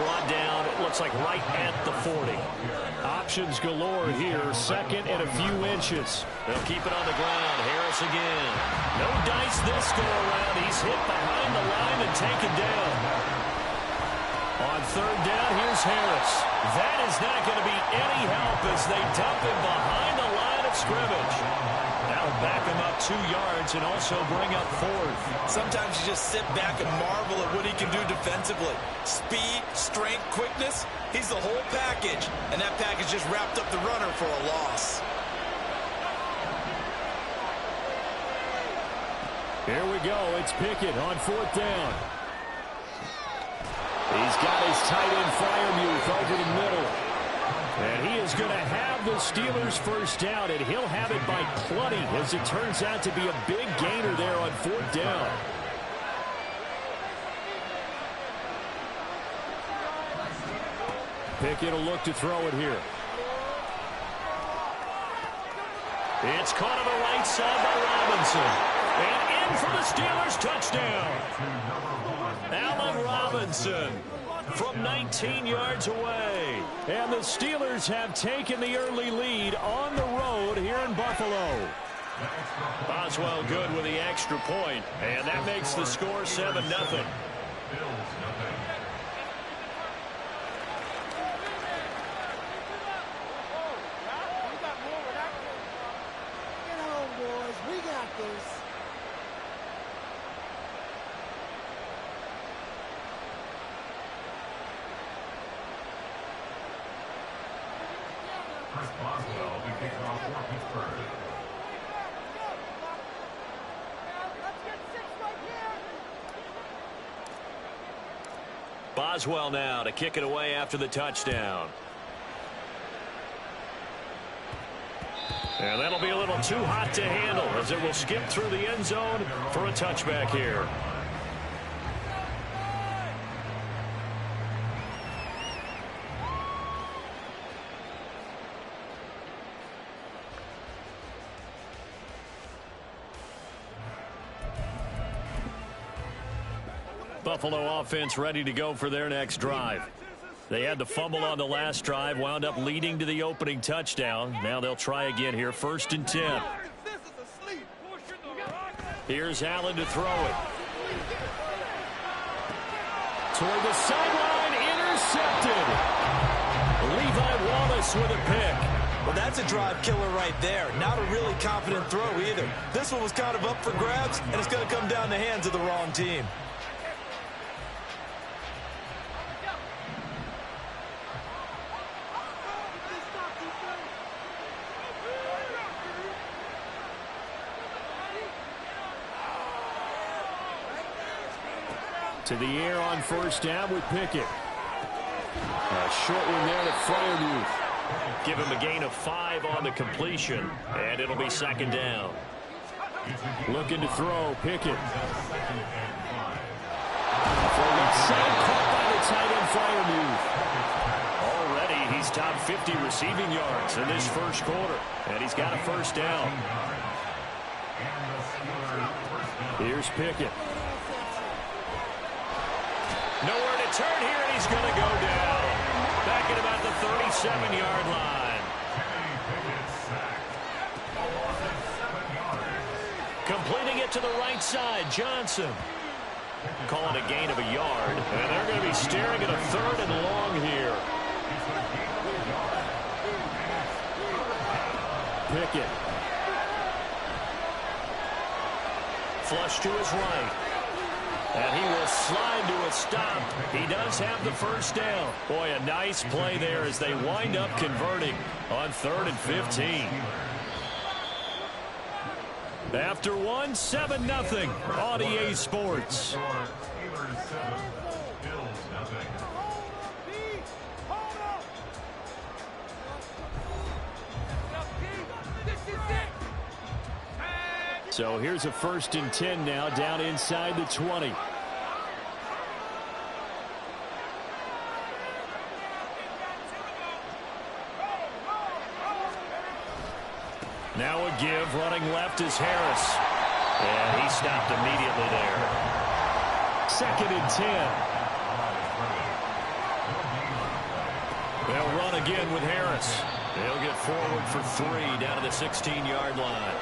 brought down, it looks like right at the 40. Options galore here, second and a few inches. They'll keep it on the ground. Harris again. No dice this go-around. He's hit behind the line and taken down. On third down, here's Harris. That is not going to be any help as they dump him behind the line of scrimmage. That'll back him up 2 yards and also bring up fourth. Sometimes you just sit back and marvel at what he can do defensively. Speed, strength, quickness. He's the whole package. And that package just wrapped up the runner for a loss. Here we go. It's Pickett on fourth down. He's got his tight end Freiermuth over the middle. And he is going to have the Steelers first down, and he'll have it by plenty as it turns out to be a big gainer there on fourth down. Pickett will look to throw it here. It's caught on the right side by Robinson. And in for the Steelers touchdown. Allen Robinson from 19 yards away. And the Steelers have taken the early lead on the road here in Buffalo. Boswell good with the extra point, and that makes the score 7-0. Boswell now to kick it away after the touchdown. And that'll be a little too hot to handle as it will skip through the end zone for a touchback here. Buffalo offense ready to go for their next drive. They had the fumble on the last drive, wound up leading to the opening touchdown. Now they'll try again here, 1st and 10. Here's Allen to throw it. Toward the sideline, intercepted. Levi Wallace with a pick. Well, that's a drive killer right there. Not a really confident throw either. This one was kind of up for grabs, and it's going to come down the hands of the wrong team. To the air on first down with Pickett. A short one there to Freiermuth. Give him a gain of 5 on the completion, and it'll be 2nd down. Looking to throw, Pickett. Outside, caught by the tight end Freiermuth. Already he's top 50 receiving yards in this first quarter, and he's got a first down. Here's Pickett. Nowhere to turn here, and he's going to go down. Back at about the 37-yard line. Completing it to the right side, Johnson. Calling a gain of a yard, and they're going to be staring at a 3rd and long here. Pickett. Flush to his right. And he will slide to a stop. He does have the first down. Boy, a nice play there as they wind up converting on 3rd and 15. After 7-0 on EA Sports. So here's a 1st and 10 now down inside the 20. Now a give, running left is Harris. And he stopped immediately there. 2nd and 10. They'll run again with Harris. They'll get forward for 3 down to the 16-yard line.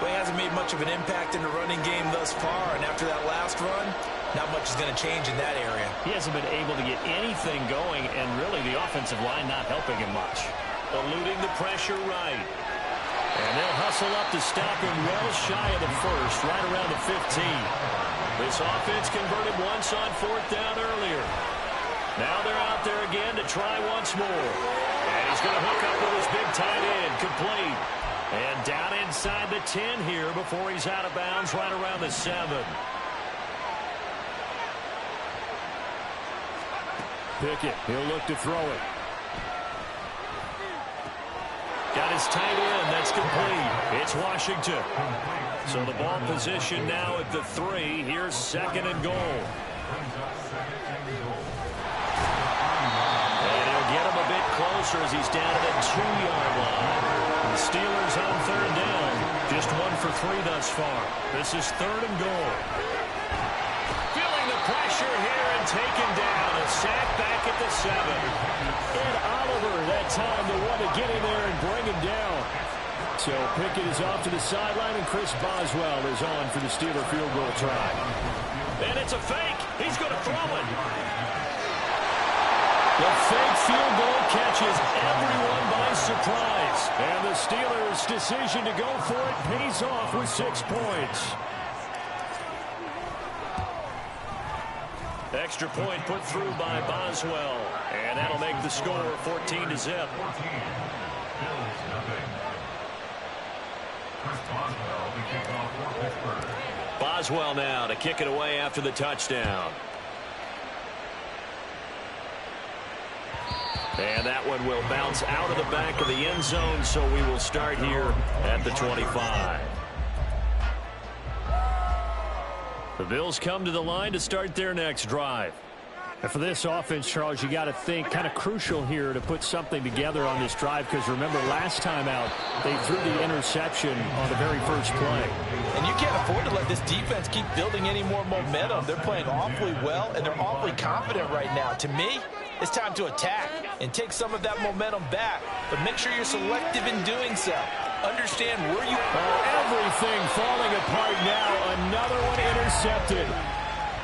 Well, he hasn't made much of an impact in the running game thus far, and after that last run, not much is going to change in that area. He hasn't been able to get anything going, and really the offensive line not helping him much. Eluding the pressure right. And they'll hustle up to stop him well shy of the first, right around the 15. This offense converted once on 4th down earlier. Now they're out there again to try once more. And he's going to hook up with his big tight end, complete. And down inside the 10 here before he's out of bounds right around the 7. Pickett, he'll look to throw it. Got his tight end, that's complete. It's Washington. So the ball position now at the 3. Here's 2nd and goal. And he'll get him a bit closer as he's down at the 2-yard line. The Steelers on 3rd down. Just 1 for 3 thus far. This is 3rd and goal. Feeling the pressure here and taken down. A sack back at the 7. Ed Oliver that time, the one to get in there and bring him down. So Pickett is off to the sideline, and Chris Boswell is on for the Steeler field goal try. And it's a fake. He's going to throw it. The fake field goal catches everyone by surprise. And the Steelers' decision to go for it pays off with 6 points. Extra point put through by Boswell. And that'll make the score 14-0. Boswell now to kick it away after the touchdown. And that one will bounce out of the back of the end zone, so we will start here at the 25. The Bills come to the line to start their next drive. And for this offense, Charles, you got to think kind of crucial here to put something together on this drive, because remember last time out they threw the interception on the very first play. And you can't afford to let this defense keep building any more momentum. They're playing awfully well, and they're awfully confident right now. To me, it's time to attack and take some of that momentum back, but make sure you're selective in doing so. Understand where you everything falling apart now. Another one intercepted.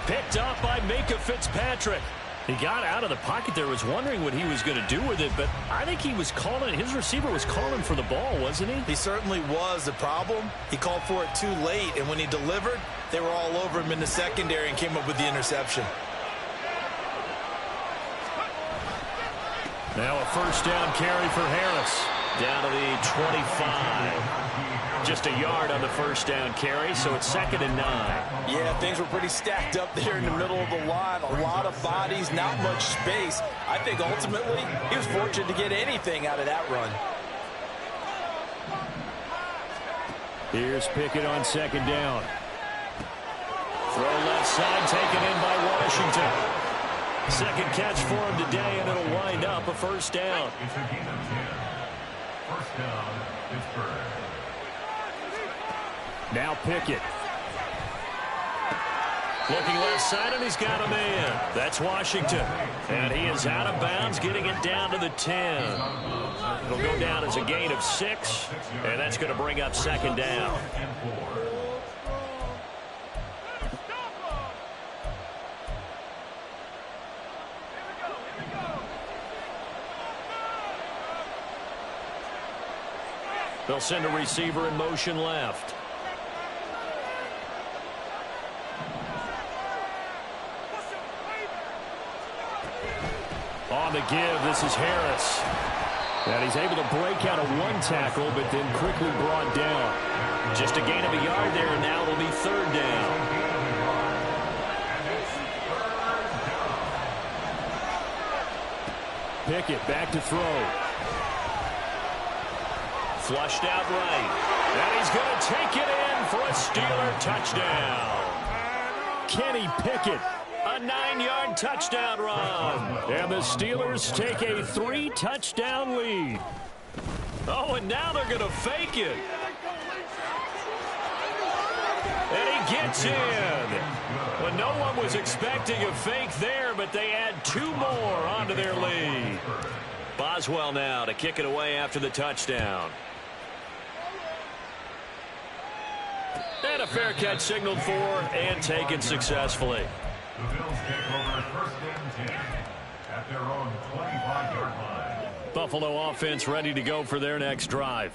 Picked up by Micah Fitzpatrick. He got out of the pocket there, was wondering what he was going to do with it, but I think he was calling, his receiver was calling for the ball, wasn't he? He certainly was. The problem, he called for it too late, and when he delivered, they were all over him in the secondary and came up with the interception. Now a first down carry for Harris. Down to the 25. Just a yard on the first down carry, so it's 2nd and 9. Yeah, things were pretty stacked up there in the middle of the line. A lot of bodies, not much space. I think ultimately he was fortunate to get anything out of that run. Here's Pickett on 2nd down. Throw left side, taken in by Washington. Second catch for him today, and it'll wind up a first down. Now Pickett. Looking left side, and he's got a man. That's Washington. And he is out of bounds, getting it down to the 10. It'll go down as a gain of 6, and that's going to bring up 2nd down. They'll send a receiver in motion left. On the give, this is Harris. And he's able to break out of one tackle, but then quickly brought down. Just a gain of a yard there, and now it'll be 3rd down. Pickett back to throw. Flushed out right. And he's going to take it in for a Steeler touchdown. Kenny Pickett. A 9-yard touchdown run. And the Steelers take a 3-touchdown lead. Oh, and now they're going to fake it. And he gets in. Well, no one was expecting a fake there, but they add 2 more onto their lead. Boswell now to kick it away after the touchdown. And a fair catch signaled for and taken successfully. The Bills take over first and 10 at their own 25-yard line. Buffalo offense ready to go for their next drive.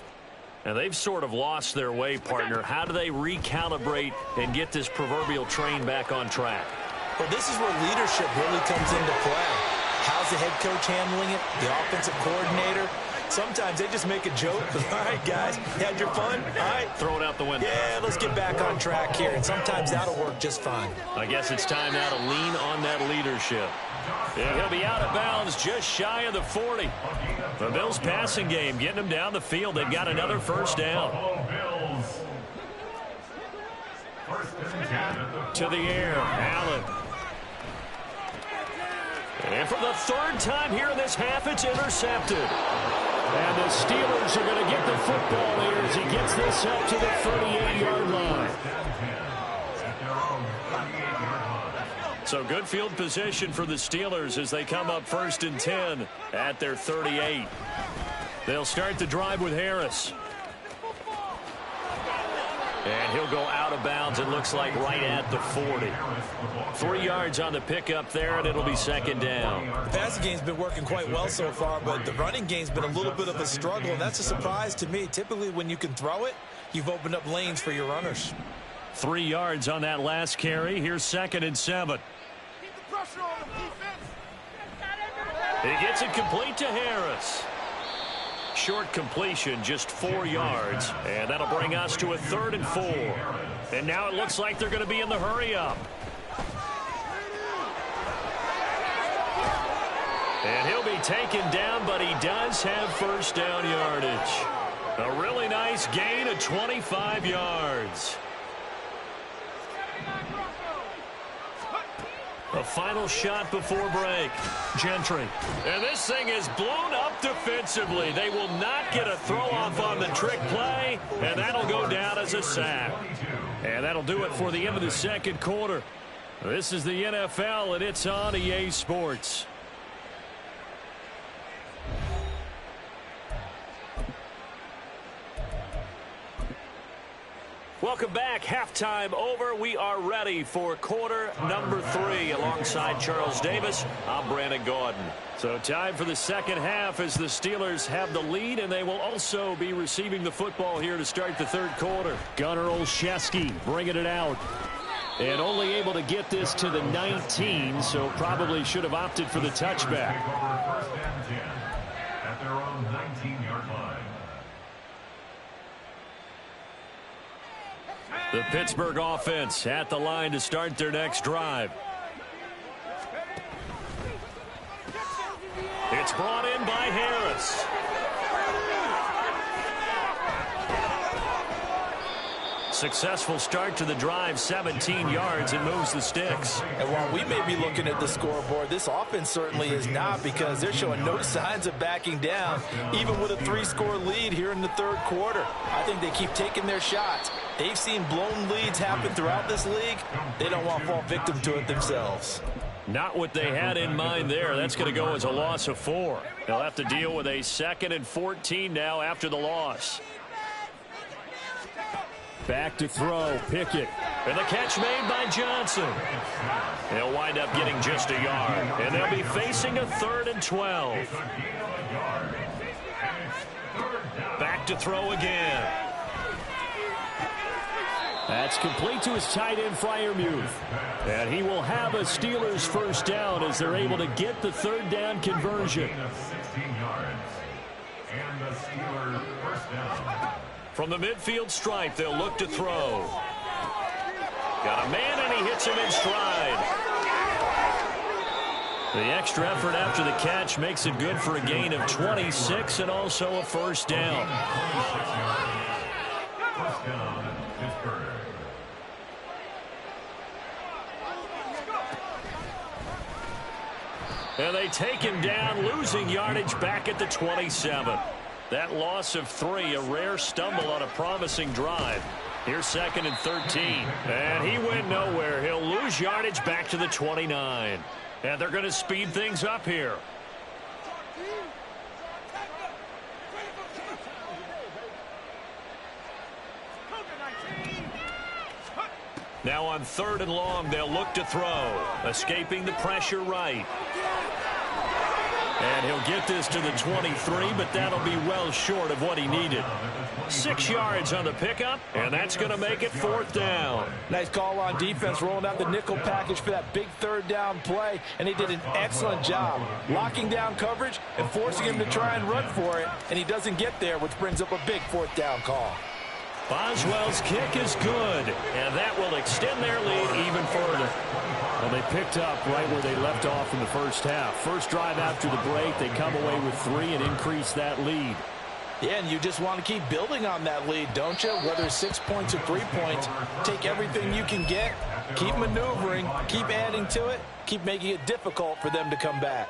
And they've sort of lost their way, partner. How do they recalibrate and get this proverbial train back on track? Well, this is where leadership really comes into play. How's the head coach handling it? The offensive coordinator? Sometimes they just make a joke. All right, guys, you had your fun? All right. Throw it out the window. Yeah, let's get back on track here. And sometimes that'll work just fine. I guess it's time now to lean on that leadership. And he'll be out of bounds just shy of the 40. The Bills passing game getting them down the field. They've got another first down. To the air, Allen. And for the third time here in this half, it's intercepted. And the Steelers are going to get the football here as he gets this up to the 38-yard line. So good field position for the Steelers as they come up first and 10 at their 38. They'll start the drive with Harris. And he'll go out of bounds, it looks like, right at the 40. 3 yards on the pickup there, and it'll be second down. The passing game's been working quite well so far, but the running game's been a little bit of a struggle, and that's a surprise to me. Typically, when you can throw it, you've opened up lanes for your runners. 3 yards on that last carry. Here's second and 7. Keep the pressure on the defense. He gets it complete to Harris. Short completion, just 4 yards, and that'll bring us to a 3rd and 4. And now it looks like they're going to be in the hurry-up. And he'll be taken down, but he does have first down yardage. A really nice gain of 25 yards. A final shot before break. Gentry. And this thing is blown up defensively. They will not get a throw-off on the trick play, and that'll go down as a sack. And that'll do it for the end of the second quarter. This is the NFL, and it's on EA Sports. Welcome back. Halftime over. We are ready for quarter number 3. Alongside Charles Davis, I'm Brandon Gordon. So time for the second half as the Steelers have the lead, and they will also be receiving the football here to start the third quarter. Gunnar Olszewski bringing it out. And only able to get this to the 19, so probably should have opted for the touchback. First and 10 at their own 19-yard line. The Pittsburgh offense at the line to start their next drive. It's brought in by Harris. Successful start to the drive, 17 yards, and moves the sticks. And while we may be looking at the scoreboard, this offense certainly is not, because they're showing no signs of backing down, even with a 3-score lead here in the third quarter. I think they keep taking their shots. They've seen blown leads happen throughout this league. They don't want to fall victim to it themselves. Not what they had in mind there. That's going to go as a loss of 4. They'll have to deal with a 2nd and 14 now after the loss. Back to throw, Pickett. And the catch made by Johnson. They'll wind up getting just a yard. And they'll be facing a 3rd and 12. Back to throw again. That's complete to his tight end, Freiermuth. And he will have a Steelers first down as they're able to get the 3rd down conversion. 16 yards. And the Steelers first down. From the midfield stripe, they'll look to throw. Got a man, and he hits him in stride. The extra effort after the catch makes it good for a gain of 26 and also a first down. First down, Pittsburgh. And they take him down, losing yardage back at the 27. That loss of 3, a rare stumble on a promising drive. Here's 2nd and 13. And he went nowhere. He'll lose yardage back to the 29. And they're going to speed things up here. Now on 3rd and long, they'll look to throw. Escaping the pressure right. And he'll get this to the 23, but that'll be well short of what he needed. 6 yards on the pickup, and that's going to make it 4th down. Nice call on defense, rolling out the nickel package for that big 3rd down play, and he did an excellent job locking down coverage and forcing him to try and run for it, and he doesn't get there, which brings up a big 4th down call. Boswell's kick is good, and that will extend their lead even further. Well, they picked up right where they left off in the first half. First drive after the break, they come away with 3 and increase that lead. Yeah, and you just want to keep building on that lead, don't you? Whether it's 6 points or 3 points, take everything you can get, keep maneuvering, keep adding to it, keep making it difficult for them to come back.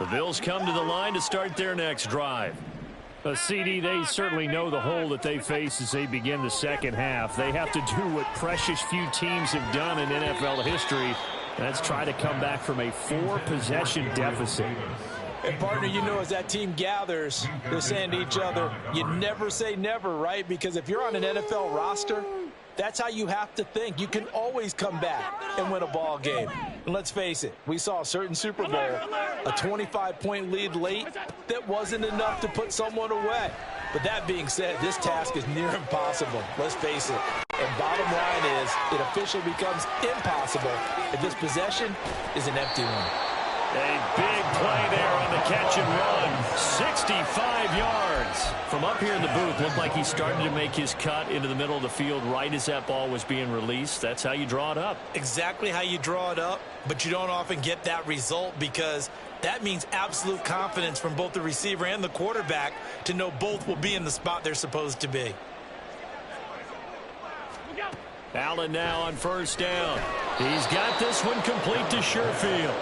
The Bills come to the line to start their next drive. CD, they certainly know the hole that they face as they begin the second half. They have to do what precious few teams have done in NFL history. That's try to come back from a 4-possession deficit. And, partner, you know, as that team gathers, they're saying to each other, you never say never, right? Because if you're on an NFL roster, that's how you have to think. You can always come back and win a ball game. And let's face it, we saw a certain Super Bowl, a 25-point lead late that wasn't enough to put someone away. But that being said, this task is near impossible. Let's face it. And bottom line is, it officially becomes impossible if this possession is an empty one. A big play there on the catch and run. 65 yards. From up here in the booth, looked like he started to make his cut into the middle of the field right as that ball was being released. That's how you draw it up. Exactly how you draw it up, but you don't often get that result because that means absolute confidence from both the receiver and the quarterback to know both will be in the spot they're supposed to be. Allen now on 1st down. He's got this one complete to Sherfield.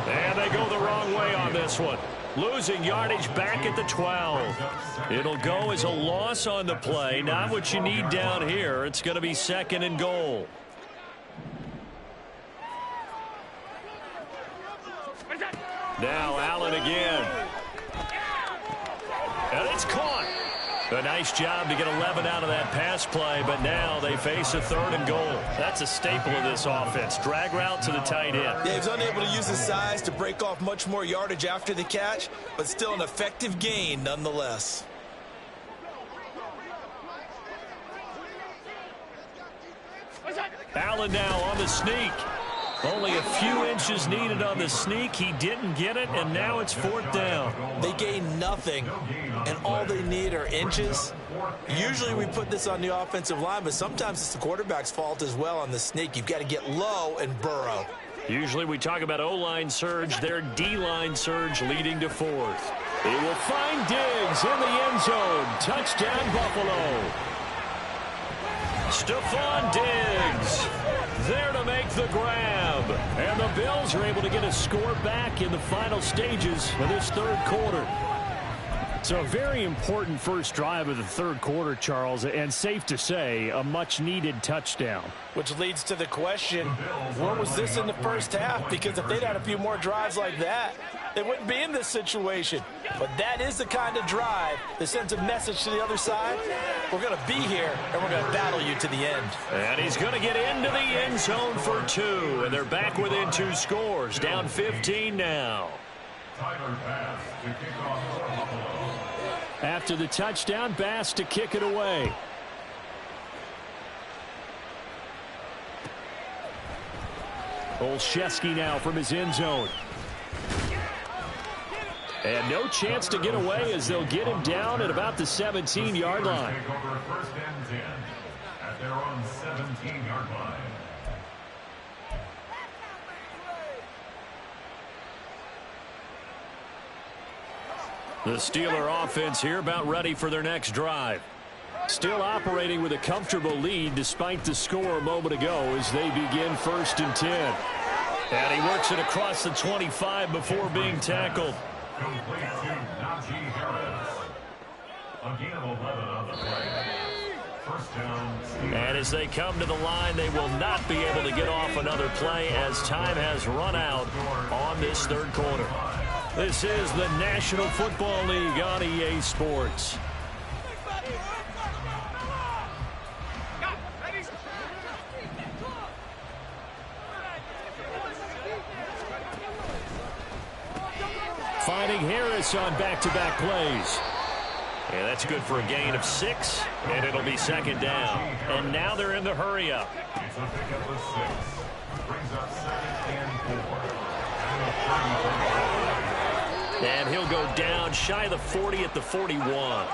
And they go the wrong way on this one. Losing yardage back at the 12. It'll go as a loss on the play. Not what you need down here. It's going to be 2nd and goal. Now Allen again. And it's caught. A nice job to get 11 out of that pass play, but now they face a 3rd and goal. That's a staple of this offense. Drag route to the tight end. Yeah, he was unable to use his size to break off much more yardage after the catch, but still an effective gain nonetheless. Allen now on the sneak. Only a few inches needed on the sneak. He didn't get it, and now it's 4th down. They gain nothing, and all they need are inches. Usually we put this on the offensive line, but sometimes it's the quarterback's fault as well on the sneak. You've got to get low and burrow. Usually we talk about O-line surge. Their D-line surge leading to 4th. He will find Diggs in the end zone. Touchdown, Buffalo. Stephon Diggs there to make the grab. And the Bills are able to get a score back in the final stages of this 3rd quarter. So a very important first drive of the 3rd quarter, Charles, and safe to say, a much-needed touchdown. Which leads to the question, where was this in the first half? Because if they'd had a few more drives like that, they wouldn't be in this situation. But that is the kind of drive that sends a message to the other side. We're going to be here, and we're going to battle you to the end. And he's going to get into the end zone for 2. And they're back within 2 scores. Down 15 now. After the touchdown, Bass to kick it away. Olszewski now from his end zone. And no chance to get away as they'll get him down at about the 17-yard line. At their own 17-yard line. The Steeler offense here about ready for their next drive. Still operating with a comfortable lead despite the score a moment ago as they begin 1st and 10. And he works it across the 25 before being tackled. Complete to Najee Harris. A gain of 11 on the play. 1st down. And as they come to the line, they will not be able to get off another play as time has run out on this 3rd quarter. This is the National Football League on EA Sports. finding Harris on back-to-back plays. Yeah, that's good for a gain of 6, and it'll be second down. And now they're in the hurry-up. It's a pickup of 6. Brings up 2nd and 4. And he'll go down shy of the 40 at the 41.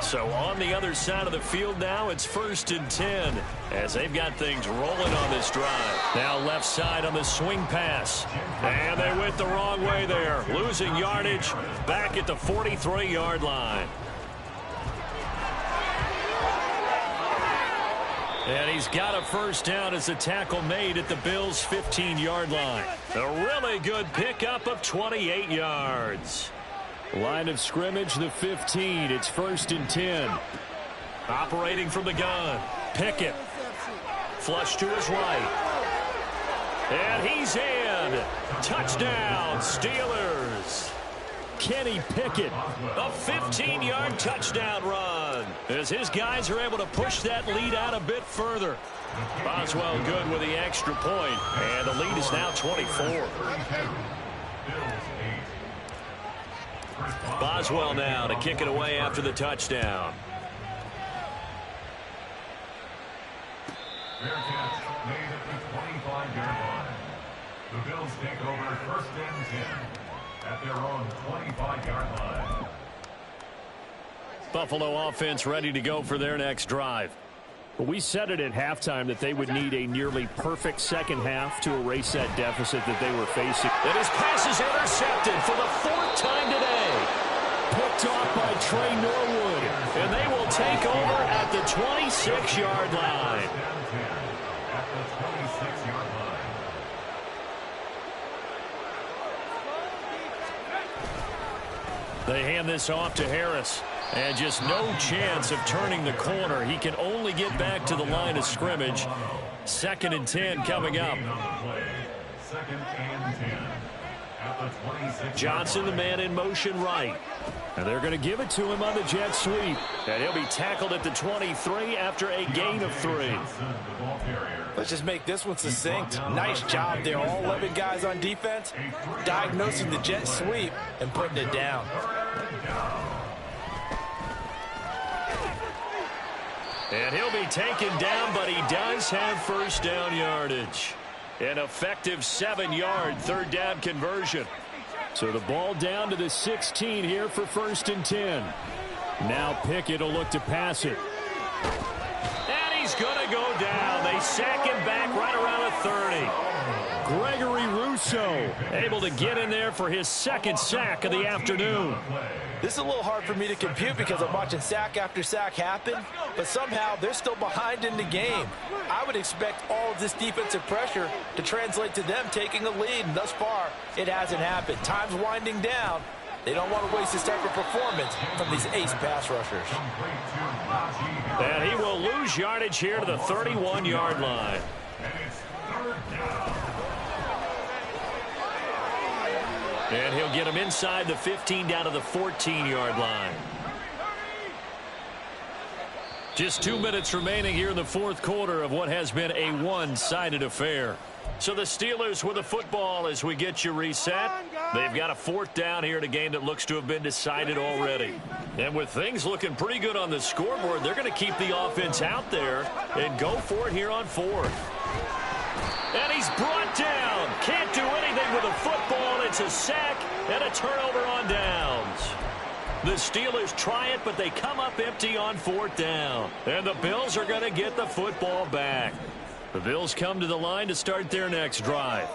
So on the other side of the field now, it's 1st and 10 as they've got things rolling on this drive. Now left side on the swing pass. And they went the wrong way there. Losing yardage back at the 43-yard line. And he's got a first down as a tackle made at the Bills' 15-yard line. A really good pickup of 28 yards. Line of scrimmage, the 15. It's 1st and 10. Operating from the gun. Pickett. Flush to his right. And he's in. Touchdown, Steelers. Kenny Pickett. A 15-yard touchdown run as his guys are able to push that lead out a bit further. Boswell good with the extra point, and the lead is now 24. Boswell now to kick it away after the touchdown. Fair catch made at the 25-yard line. The Bills take over 1st and 10 at their own 25-yard line. Buffalo offense ready to go for their next drive. But we said it at halftime that they would need a nearly perfect second half to erase that deficit that they were facing. And his pass is intercepted for the 4th time today. Picked off by Trey Norwood. And they will take over at the 26-yard line. At the 26-yard line. They hand this off to Harris. And just no chance of turning the corner. He can only get back to the line of scrimmage. 2nd and 10 coming up. 2nd and 10. At the 26. Johnson, the man in motion right. And they're going to give it to him on the jet sweep. And he'll be tackled at the 23 after a gain of 3. Let's just make this one succinct. Nice job there. All 11 guys on defense diagnosing the jet sweep and putting it down. And he'll be taken down, but he does have first down yardage. An effective 7-yard third down conversion. So the ball down to the 16 here for 1st and 10. Now Pickett will look to pass it. And he's going to go down. They sack him back right around the 30. Gregory Rousseau able to get in there for his 2nd sack of the afternoon. This is a little hard for me to compute because I'm watching sack after sack happen, but somehow they're still behind in the game. I would expect all of this defensive pressure to translate to them taking a lead, and thus far, it hasn't happened. Time's winding down. They don't want to waste this type of performance from these ace pass rushers. And he will lose yardage here to the 31-yard line. And he'll get him inside the 15 down to the 14-yard line. Just 2 minutes remaining here in the 4th quarter of what has been a one-sided affair. So the Steelers with the football as we get you reset. They've got a 4th down here in a game that looks to have been decided already. And with things looking pretty good on the scoreboard, they're going to keep the offense out there and go for it here on 4th. And he's brought down. Can't do anything with the football. It's a sack and a turnover on downs. The Steelers try it, but they come up empty on 4th down. And the Bills are going to get the football back. The Bills come to the line to start their next drive.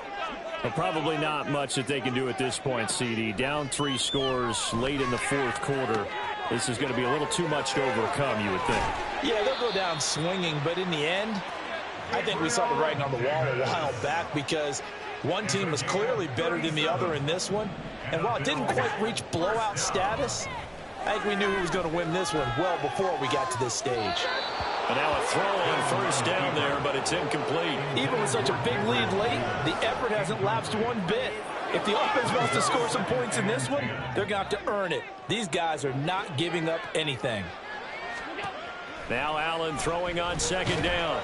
Well, probably not much that they can do at this point, CD. Down 3 scores late in the 4th quarter. This is going to be a little too much to overcome, you would think. Yeah, they'll go down swinging, but in the end, I think we saw the writing on the wall a while back because one team was clearly better than the other in this one. And while it didn't quite reach blowout status, I think we knew who was going to win this one well before we got to this stage. And now a throw on 1st down there, but it's incomplete. Even with such a big lead late, the effort hasn't lapsed one bit. If the offense wants to score some points in this one, they're going to have to earn it. These guys are not giving up anything. Now Allen throwing on 2nd down.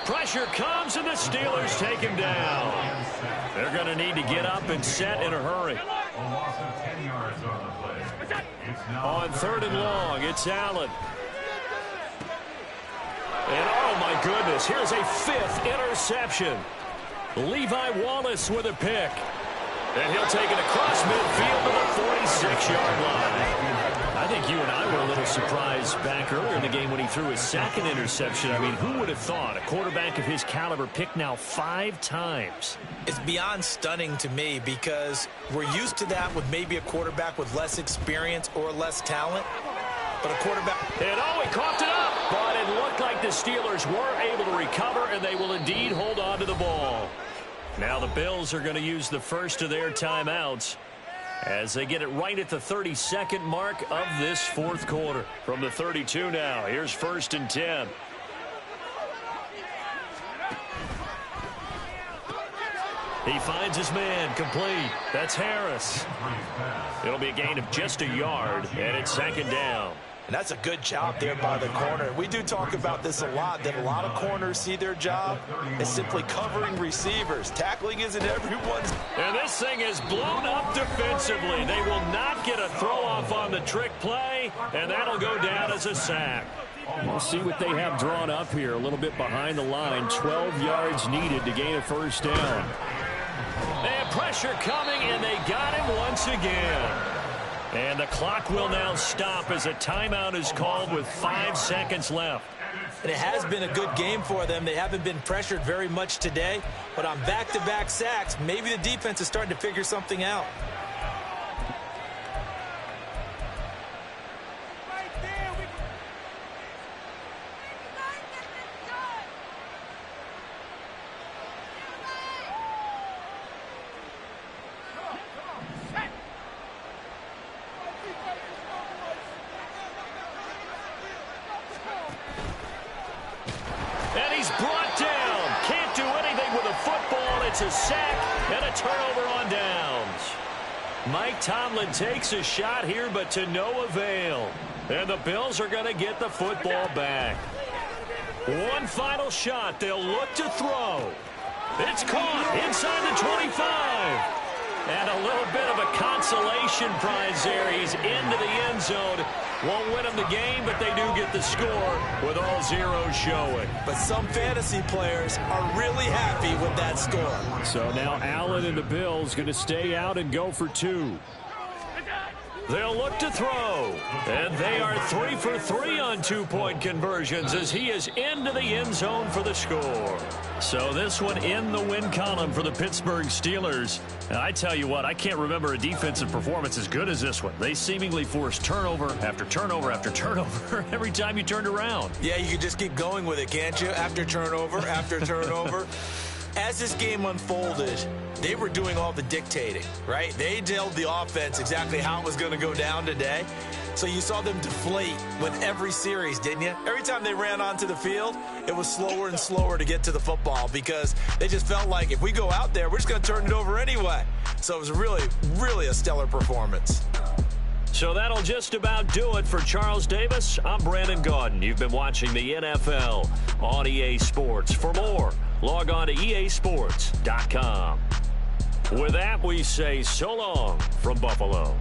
Pressure comes, and the Steelers take him down. They're going to need to get up and set in a hurry. A loss of 10 yards on the play. It's now On third and long, it's Allen. And oh my goodness, here's a 5th interception. Levi Wallace with a pick. And he'll take it across midfield to the 46-yard line. I think you and I were a little surprised back earlier in the game when he threw his 2nd interception. I mean, who would have thought a quarterback of his caliber picked now 5 times? It's beyond stunning to me because we're used to that with maybe a quarterback with less experience or less talent. But a quarterback... And oh, he coughed it up. But it looked like the Steelers were able to recover, and they will indeed hold on to the ball. Now the Bills are going to use the first of their timeouts as they get it right at the 32nd mark of this 4th quarter. From the 32 now, here's 1st and 10. He finds his man, complete. That's Harris. It'll be a gain of just a yard, and it's 2nd down. And that's a good job there by the corner. We do talk about this a lot, that a lot of corners see their job as simply covering receivers. Tackling isn't everyone's. And this thing is blown up defensively. They will not get a throw-off on the trick play, and that'll go down as a sack. We'll see what they have drawn up here. A little bit behind the line. 12 yards needed to gain a 1st down. And pressure coming, and they got him once again. And the clock will now stop as a timeout is called with 5 seconds left. And it has been a good game for them. They haven't been pressured very much today. But on back-to-back sacks, maybe the defense is starting to figure something out. It's a sack and a turnover on downs. Mike Tomlin takes a shot here, but to no avail. And the Bills are going to get the football back. One final shot. They'll look to throw. It's caught inside the 25. And a little bit of a consolation prize there. He's into the end zone. Won't win them the game, but they do get the score with all zeros showing. But some fantasy players are really happy with that score. So now Allen and the Bills going to stay out and go for 2. They'll look to throw. And they are 3 for 3 on 2-point conversions as he is into the end zone for the score. So this one in the win column for the Pittsburgh Steelers. And I tell you what, I can't remember a defensive performance as good as this one. They seemingly forced turnover after turnover after turnover every time you turned around. Yeah, you can just keep going with it, can't you? After turnover, after turnover. As this game unfolded, they were doing all the dictating, right? They told the offense exactly how it was going to go down today. So you saw them deflate with every series, didn't you? Every time they ran onto the field, it was slower and slower to get to the football because they just felt like if we go out there, we're just going to turn it over anyway. So it was really, really a stellar performance. So that'll just about do it for Charles Davis. I'm Brandon Gaudin. You've been watching the NFL on EA Sports. For more, log on to easports.com. With that, we say so long from Buffalo.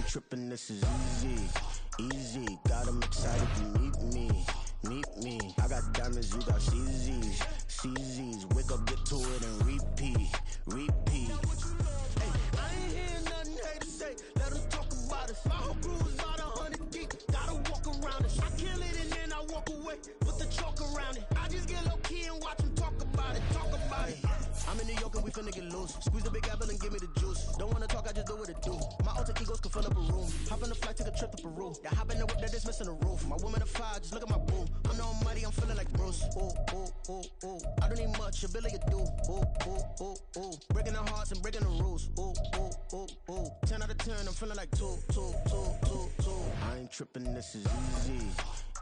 Trippin', this is easy, got them excited to meet me, I got diamonds, you got CZs, wake up, get to it and repeat. Hey, I ain't hearing nothing haters say. Let them talk about us. My whole crew is about 100 deep. Gotta walk around it. I kill it and then I walk away. Put the chalk around it. I just get low key and watch them talk about it. Talk about it. I'm in New York and we finna get loose. Squeeze the big apple and give me the juice. Don't wanna talk, I just do what it do. My alter egos can fill up a room. Hop on the flight, take a trip to Peru. Yeah, hop in the whip that is missing the roof. My woman a fire, just look at my boo. I'm the almighty, I'm feeling like Bruce. Ooh, ooh, ooh, ooh. I don't need much, ability to do. Ooh, ooh, ooh, ooh. Breaking the hearts and breaking the rules. Ooh, ooh, ooh, ooh. 10 out of 10, I'm feeling like 2. I ain't tripping, this is easy.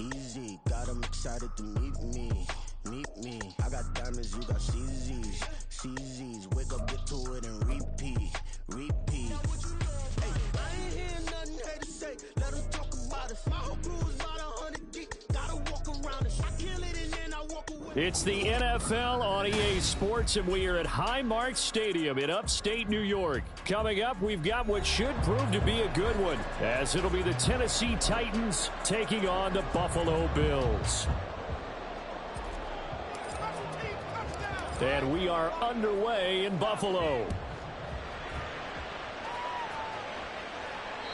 Easy, got 'em excited to meet me. Meet me. I got diamonds, you got CZs. CZs, wake up, get to it, and repeat. Repeat. Hey, I ain't hearing nothing haters say. Let them talk about us. My whole crew is about 100 deep. Gotta walk around us. I kill it and then I walk away. It's the NFL on EA Sports, and we are at Highmark Stadium in upstate New York. Coming up, we've got what should prove to be a good one, as it'll be the Tennessee Titans taking on the Buffalo Bills. And we are underway in Buffalo.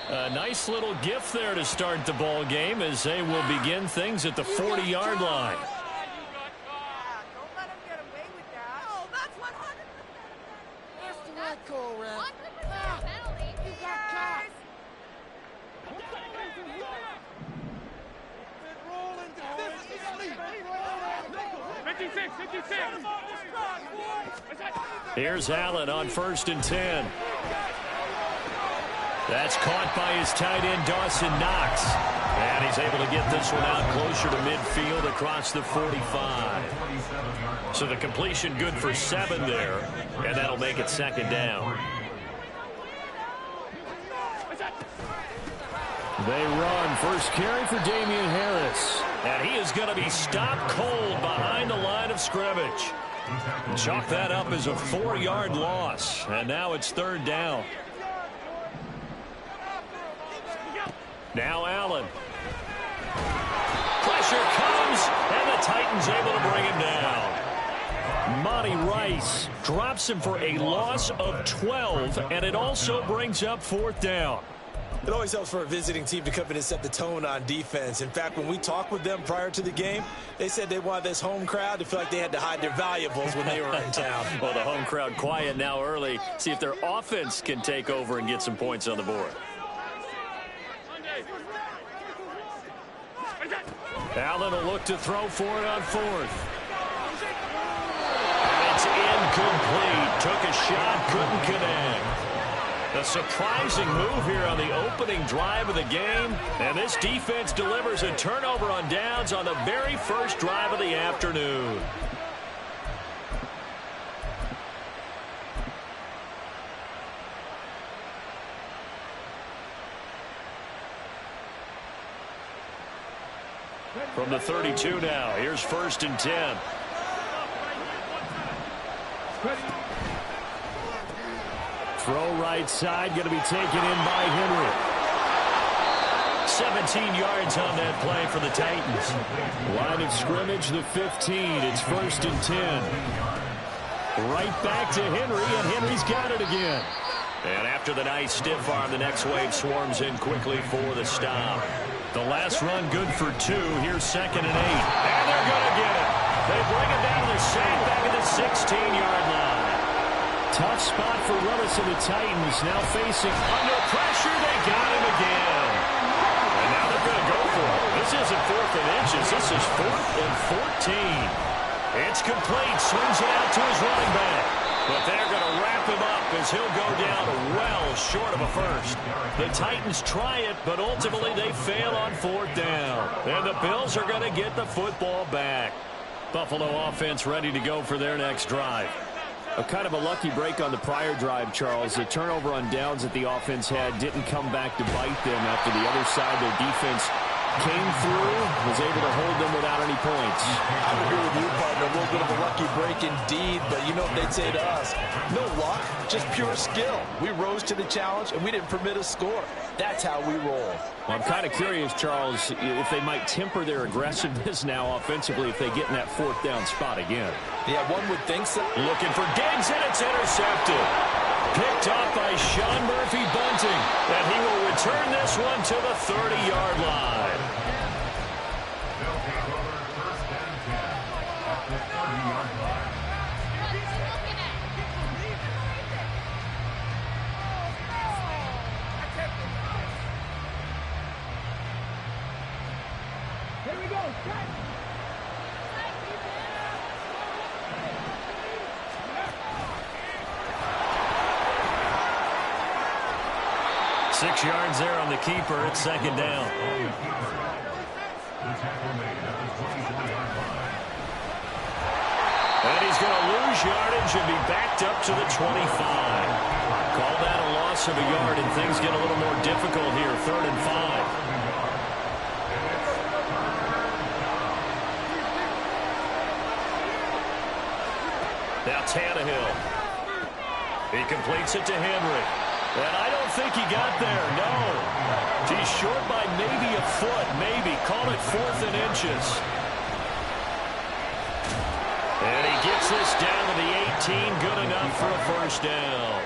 A nice little gift there to start the ball game as they will begin things at the 40-yard line. Don't let him get away with that. Oh, that's 100%. That's the right call, Ref. 100% penalty. You got caught. Here's Allen on 1st and 10. That's caught by his tight end, Dawson Knox. And he's able to get this one out closer to midfield across the 45. So the completion good for 7 there, and that'll make it 2nd down. They run. First carry for Damian Harris. And he is going to be stopped cold behind the line of scrimmage. Chalk that up as a 4-yard loss. And now it's 3rd down. Now Allen. Pressure comes, and the Titans able to bring him down. Monty Rice drops him for a loss of 12, and it also brings up 4th down. It always helps for a visiting team to come in and set the tone on defense. In fact, when we talked with them prior to the game, they said they wanted this home crowd to feel like they had to hide their valuables when they were in town. Well, the home crowd quiet now early. See if their offense can take over and get some points on the board. Allen will look to throw for it on 4th. And it's incomplete. Took a shot, couldn't connect. A surprising move here on the opening drive of the game. And this defense delivers a turnover on downs on the very first drive of the afternoon. From the 32 now, here's 1st and 10. Throw right side, going to be taken in by Henry. 17 yards on that play for the Titans. Line of scrimmage, the 15. It's 1st and 10. Right back to Henry, and Henry's got it again. And after the nice stiff arm, the next wave swarms in quickly for the stop. The last run good for 2. Here's 2nd and 8. And they're going to get it. They bring it down to the sack back at the 16-yard line. Tough spot for Willis and the Titans. Now facing under pressure. They got him again. And now they're going to go for it. This isn't 4th and inches. This is 4th and 14. It's complete. Swings it out to his running back. But they're going to wrap him up as he'll go down well short of a first. The Titans try it, but ultimately they fail on 4th down. And the Bills are going to get the football back. Buffalo offense ready to go for their next drive. A kind of a lucky break on the prior drive, Charles. The turnover on downs that the offense had didn't come back to bite them after the other side. Their defense came through, was able to hold them without any points. I would agree with you, partner. a little bit of a lucky break indeed, but you know what they'd say to us? No luck, just pure skill. We rose to the challenge, and we didn't permit a score. That's how we roll. Well, I'm kind of curious, Charles, if they might temper their aggressiveness now offensively if they get in that fourth down spot again. Yeah, one would think so. Looking for Diggs, and it's intercepted. Picked off by Sean Murphy-Bunting, and he will return this one to the 30-yard line. They'll take over first and 10 at the 30-yard line. Here we go. 6 yards there on the keeper. It's second down. The tackle made at the 24-yard line. And he's going to lose yardage and be backed up to the 25. Call that a loss of a yard, and things get a little more difficult here. 3rd and 5. Now Tannehill. He completes it to Henry. And I don't think he got there, no. He's short by maybe a foot, maybe. Call it 4th and inches. And he gets this down to the 18, good enough for a first down.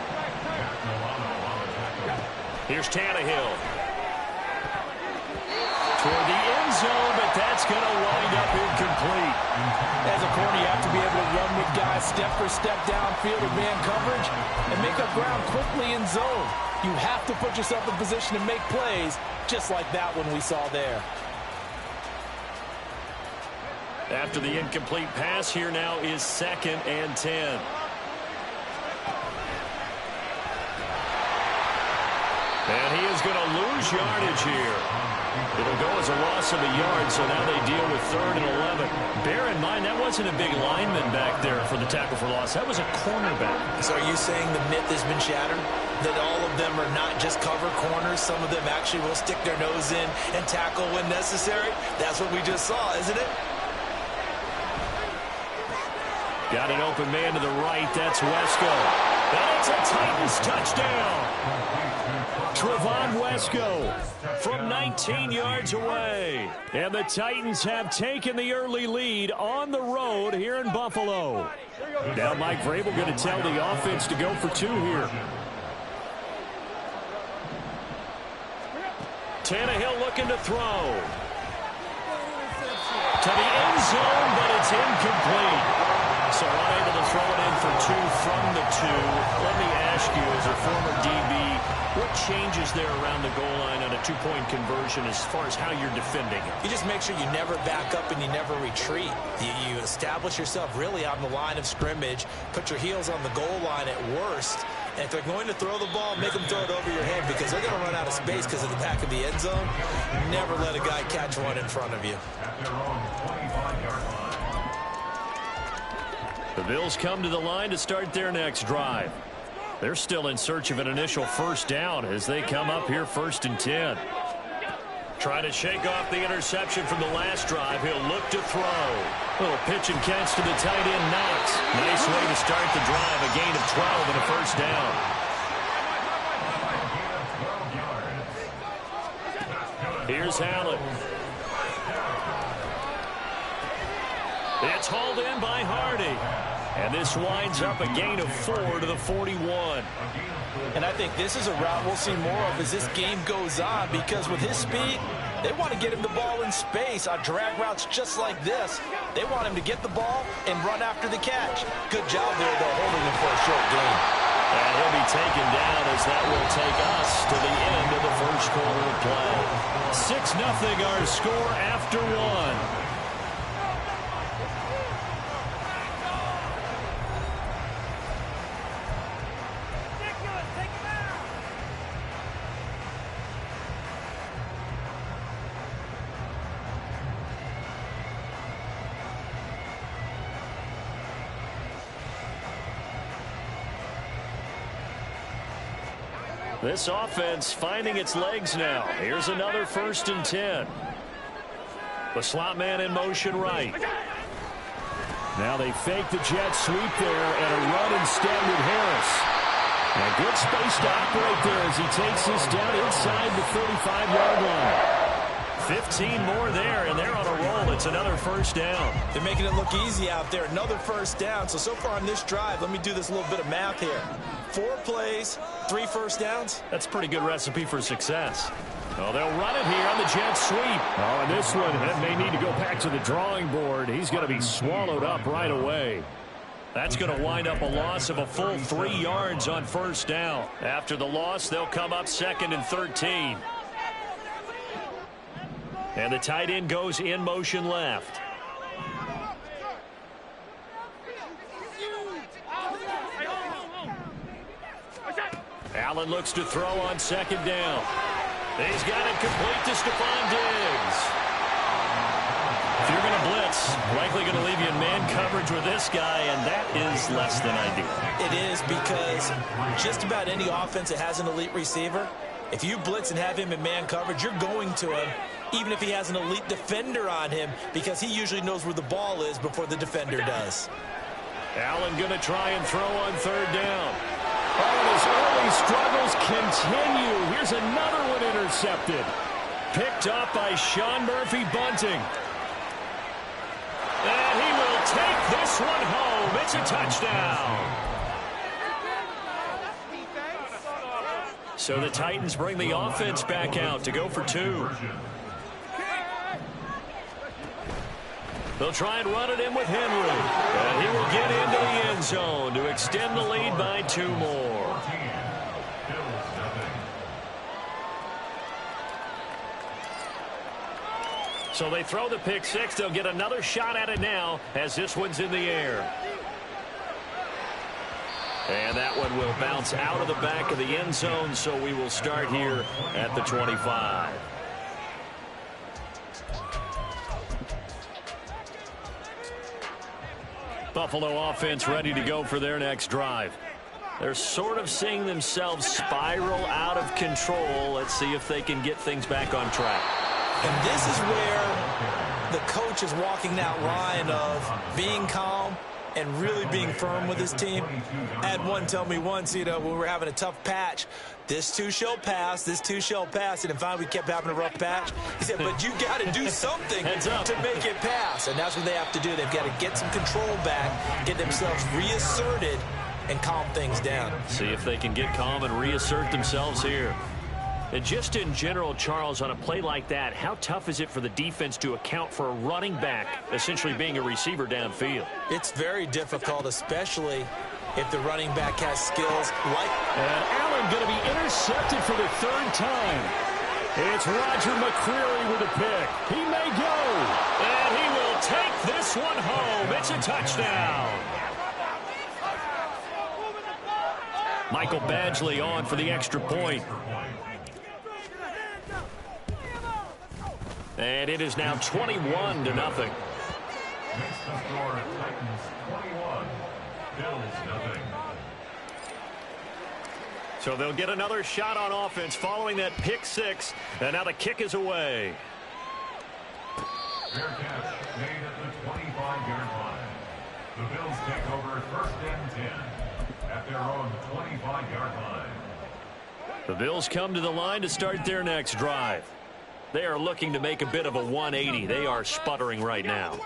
Here's Tannehill. Toward the end zone, but that's going to wind up incomplete. As a corner, you have to be able to run with guys step for step downfield in man coverage and make up ground quickly in zone. You have to put yourself in position to make plays, just like that one we saw there. After the incomplete pass, here now is 2nd and 10. And he is going to lose yardage here. It'll go as a loss of a yard, so now they deal with 3rd and 11. Bear in mind, that wasn't a big lineman back there for the tackle for loss. That was a cornerback. So are you saying the myth has been shattered? That all of them are not just cover corners? Some of them actually will stick their nose in and tackle when necessary? That's what we just saw, isn't it? Got an open man to the right. That's Wesco. And it's a Titans touchdown. Trevon Wesco from 19 yards away. And the Titans have taken the early lead on the road here in Buffalo. Now Mike Vrabel going to tell the offense to go for 2 here. Tannehill looking to throw. To the end zone, but it's incomplete. So unable to throw it in for 2 from the 2. Let me ask you, as a former DB, what changes there around the goal line on a 2-point conversion as far as how you're defending it? You just make sure you never back up and you never retreat. You establish yourself really on the line of scrimmage, put your heels on the goal line at worst. And if they're going to throw the ball, make them throw it over your head because they're going to run out of space because of the back of the end zone. Never let a guy catch one in front of you. At their own 25-yard line. The Bills come to the line to start their next drive. They're still in search of an initial first down as they come up here 1st and 10. Trying to shake off the interception from the last drive. He'll look to throw. Little pitch and catch to the tight end, Knox. Nice way to start the drive. A gain of 12 and a first down. Here's Hallett. It's hauled in by Hardy. And this winds up a gain of 4 to the 41. And I think this is a route we'll see more of as this game goes on because with his speed, they want to get him the ball in space on drag routes just like this. They want him to get the ball and run after the catch. Good job there, though, holding him for a short gain. And he'll be taken down as that will take us to the end of the first quarter of play. 6-0 our score after 1. This offense finding its legs now. Here's another 1st and 10. The slot man in motion right. Now they fake the jet sweep there and a run instead with Harris. A good space to operate there as he takes this down inside the 35-yard line. 15 more there, and they're on a roll. It's another first down. They're making it look easy out there. Another first down. So far on this drive, let me do this little bit of math here. 4 plays, 3 first downs. That's a pretty good recipe for success. Oh, they'll run it here on the jet sweep. Oh, and this one may need to go back to the drawing board. He's going to be swallowed up right away. That's going to wind up a loss of a full 3 yards on first down. After the loss, they'll come up 2nd and 13. And the tight end goes in motion left. Allen looks to throw on 2nd down. He's got it complete to Stephon Diggs. If you're going to blitz, likely going to leave you in man coverage with this guy, and that is less than ideal. It is, because just about any offense that has an elite receiver, if you blitz and have him in man coverage, you're going to him, even if he has an elite defender on him, because he usually knows where the ball is before the defender does. Allen going to try and throw on 3rd down. Oh, and his early struggles continue. Here's another one intercepted. Picked up by Sean Murphy-Bunting. And he will take this one home. It's a touchdown. So the Titans bring the offense back out to go for 2. They'll try and run it in with Henry. And he will get into the end zone to extend the lead by 2 more. So they throw the pick 6. They'll get another shot at it now as this one's in the air. And that one will bounce out of the back of the end zone, so we will start here at the 25. Buffalo offense ready to go for their next drive. They're sort of seeing themselves spiral out of control. Let's see if they can get things back on track. And this is where the coach is walking that line of being calm and really being firm with his team. I had one tell me once, when we were having a tough patch, this too shall pass, this too shall pass. And finally we kept having a rough patch. He said, but you got to do something to make it pass. And that's what they have to do. They've got to get some control back, get themselves reasserted, and calm things down. See if they can get calm and reassert themselves here. And just in general, Charles, on a play like that, how tough is it for the defense to account for a running back essentially being a receiver downfield? It's very difficult, especially if the running back has skills like... And Allen going to be intercepted for the 3rd time. It's Roger McCreary with a pick. He may go. And he will take this one home. It's a touchdown. Michael Badgley on for the extra point. And it is now 21-0. Makes the score Titans 21, Bills 0. So they'll get another shot on offense following that pick 6. And now the kick is away. Fair catch made at the 25-yard line. The Bills take over 1st and 10 at their own 25-yard line. The Bills come to the line to start their next drive. They are looking to make a bit of a 180. They are sputtering right now.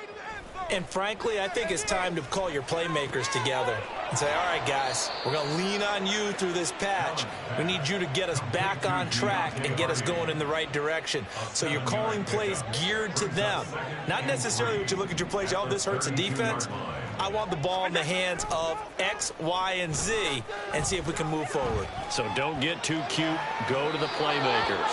And frankly, I think it's time to call your playmakers together and say, all right, guys, we're going to lean on you through this patch. We need you to get us back on track and get us going in the right direction. So you're calling plays geared to them. Not necessarily what you look at your plays, oh, this hurts the defense. I want the ball in the hands of X, Y, and Z and see if we can move forward. So don't get too cute. Go to the playmakers.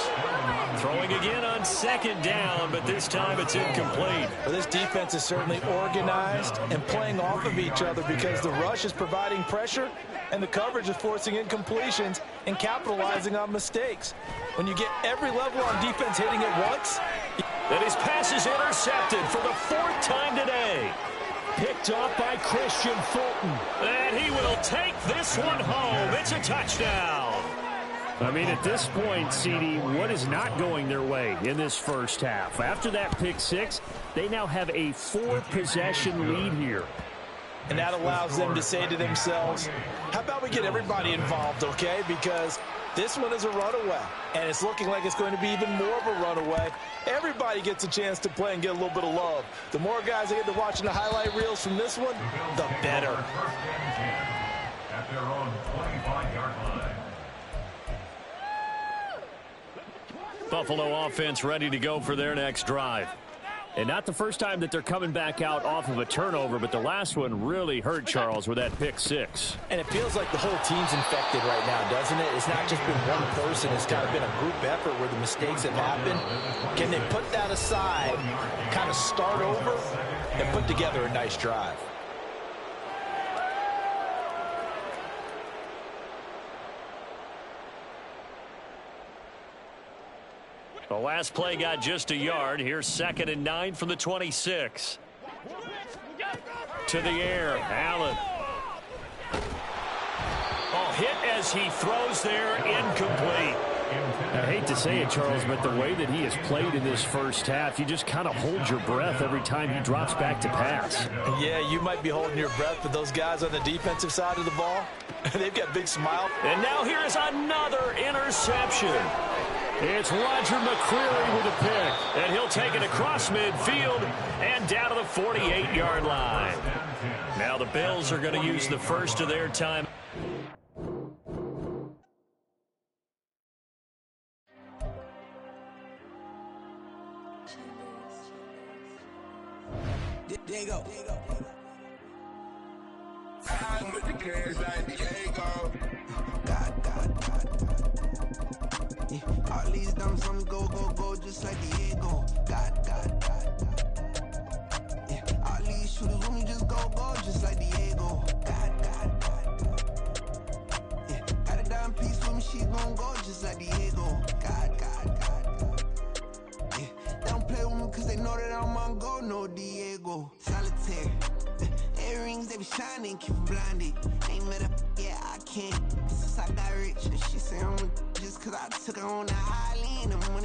Throwing again on 2nd down, but this time it's incomplete. Well, this defense is certainly organized and playing off of each other because the rush is providing pressure and the coverage is forcing incompletions and capitalizing on mistakes. When you get every level on defense hitting at once. And his pass is intercepted for the 4th time today. Picked off by Christian Fulton. And he will take this one home. It's a touchdown. I mean, at this point, CD, what is not going their way in this first half? After that pick 6, they now have a 4-possession lead here. And that allows them to say to themselves, how about we get everybody involved, okay? Because this one is a runaway, and it's looking like it's going to be even more of a runaway. Everybody gets a chance to play and get a little bit of love. The more guys that get to watching the highlight reels from this one, the better. First and 10 at their own 25-yard line. Buffalo offense ready to go for their next drive. And not the first time that they're coming back out off of a turnover, but the last one really hurt Charles with that pick six. And it feels like the whole team's infected right now, doesn't it? It's not just been one person. It's kind of been a group effort where the mistakes have happened. Can they put that aside, kind of start over, and put together a nice drive? The last play got just a yard. Here's 2nd and 9 from the 26. To the air, Allen. Oh, hit as he throws there, incomplete. I hate to say it, Charles, but the way that he has played in this first half, you just kind of hold your breath every time he drops back to pass. Yeah, you might be holding your breath, but those guys on the defensive side of the ball, they've got big smile. And now here is another interception. It's Roger McCreary with a pick, and he'll take it across midfield and down to the 48-yard line. Now the Bills are going to use the first of their time. There you go. I'm with the kids like Diego. God. Yeah, all these dumps on me go, just like Diego. God. Yeah, all these shooters on me just go, just like Diego. God. Yeah, got a dime piece with me, she gon' go just like Diego. God. Yeah, they don't play with me cause they know that I'm on go, no Diego. Solitaire. Earrings, they be shining, keep blinded. Ain't met up, yeah, I can't. Since I got rich, and she say I'm just cause I took her on the island.